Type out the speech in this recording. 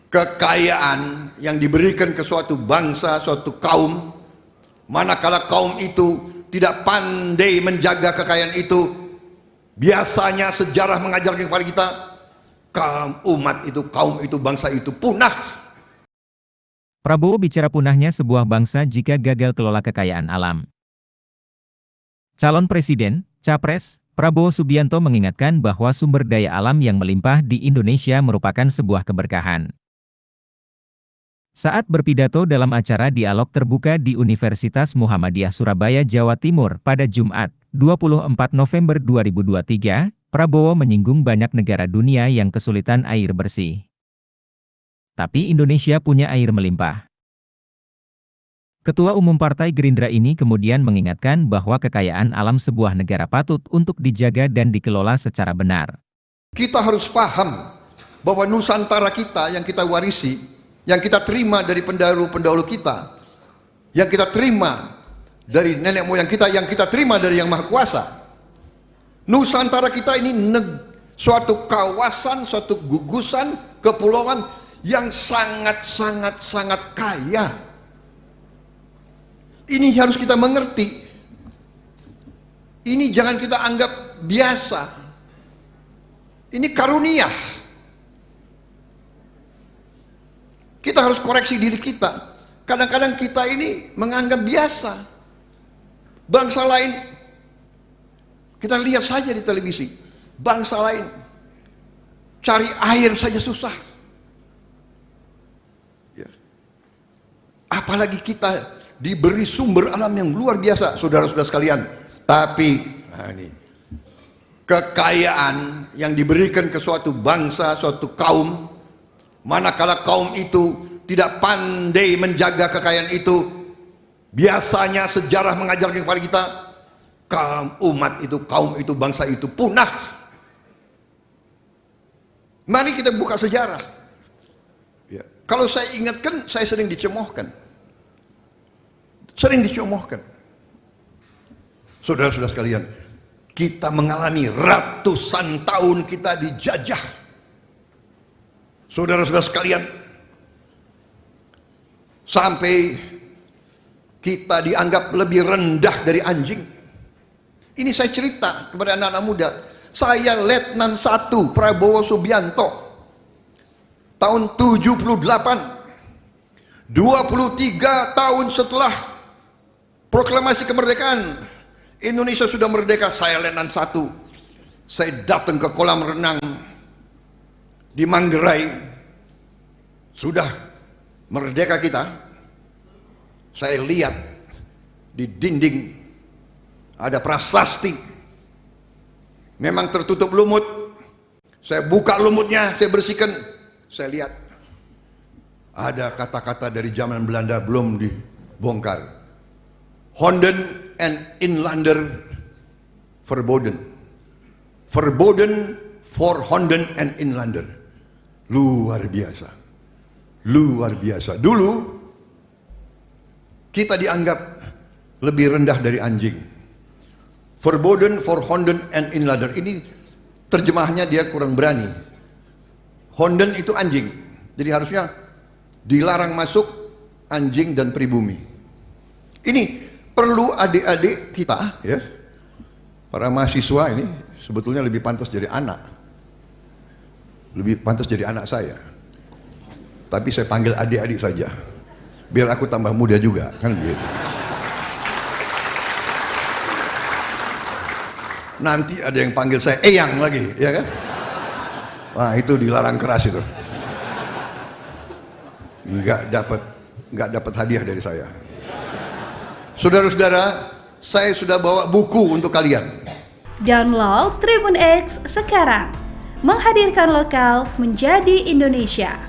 kekayaan yang diberikan ke suatu bangsa, suatu kaum, manakala kaum itu tidak pandai menjaga kekayaan itu, biasanya sejarah mengajarkan kepada kita, kaum itu, bangsa itu punah. Prabowo bicara punahnya sebuah bangsa jika gagal kelola kekayaan alam. Calon Presiden, Capres, Prabowo Subianto mengingatkan bahwa sumber daya alam yang melimpah di Indonesia merupakan sebuah keberkahan. Saat berpidato dalam acara dialog terbuka di Universitas Muhammadiyah Surabaya, Jawa Timur pada Jumat, 24 November 2023, Prabowo menyinggung banyak negara dunia yang kesulitan air bersih. Tapi Indonesia punya air melimpah. Ketua Umum Partai Gerindra ini kemudian mengingatkan bahwa kekayaan alam sebuah negara patut untuk dijaga dan dikelola secara benar. Kita harus paham bahwa Nusantara kita yang kita warisi, yang kita terima dari pendahulu-pendahulu kita, yang kita terima dari nenek moyang kita, yang kita terima dari Yang Maha Kuasa. Nusantara kita ini suatu kawasan, suatu gugusan, kepulauan yang sangat kaya. Ini harus kita mengerti. Ini jangan kita anggap biasa. Ini karunia. Kita harus koreksi diri kita. Kadang-kadang kita ini menganggap biasa. Bangsa lain, kita lihat saja di televisi, bangsa lain cari air saja susah. Ya. Apalagi kita diberi sumber alam yang luar biasa, saudara-saudara sekalian. Tapi kekayaan yang diberikan ke suatu bangsa, suatu kaum, manakala kaum itu tidak pandai menjaga kekayaan itu, biasanya sejarah mengajarkan kepada kita, kaum itu, bangsa itu punah. Mari kita buka sejarah. Ya. Kalau saya ingatkan, saya sering dicemohkan. Saudara-saudara sekalian, kita mengalami ratusan tahun kita dijajah. Saudara-saudara sekalian, sampai kita dianggap lebih rendah dari anjing. Ini saya cerita kepada anak-anak muda. Saya Letnan 1 Prabowo Subianto tahun 78, 23 tahun setelah proklamasi kemerdekaan, Indonesia sudah merdeka. Saya Letnan 1, saya datang ke kolam renang di Manggarai. Sudah merdeka kita. Saya lihat di dinding ada prasasti, memang tertutup lumut. Saya buka lumutnya, saya bersihkan, saya lihat ada kata-kata dari zaman Belanda belum dibongkar. Honden and Inlander verboden. Verboden for Honden and Inlander. Luar biasa. Luar biasa. Dulu kita dianggap lebih rendah dari anjing. Verboden for Honden and Inlander. Ini terjemahnya dia kurang berani. Honden itu anjing. Jadi harusnya dilarang masuk anjing dan pribumi. Ini perlu adik-adik kita, ya, para mahasiswa ini sebetulnya lebih pantas jadi anak. Lebih pantas jadi anak saya. Tapi saya panggil adik-adik saja. Biar aku tambah muda juga, kan begitu. Nanti ada yang panggil saya Eyang lagi, ya kan? Wah, itu dilarang keras itu. Nggak dapat hadiah dari saya. Saudara-saudara, saya sudah bawa buku untuk kalian. Download Tribun X sekarang. Menghadirkan lokal menjadi Indonesia.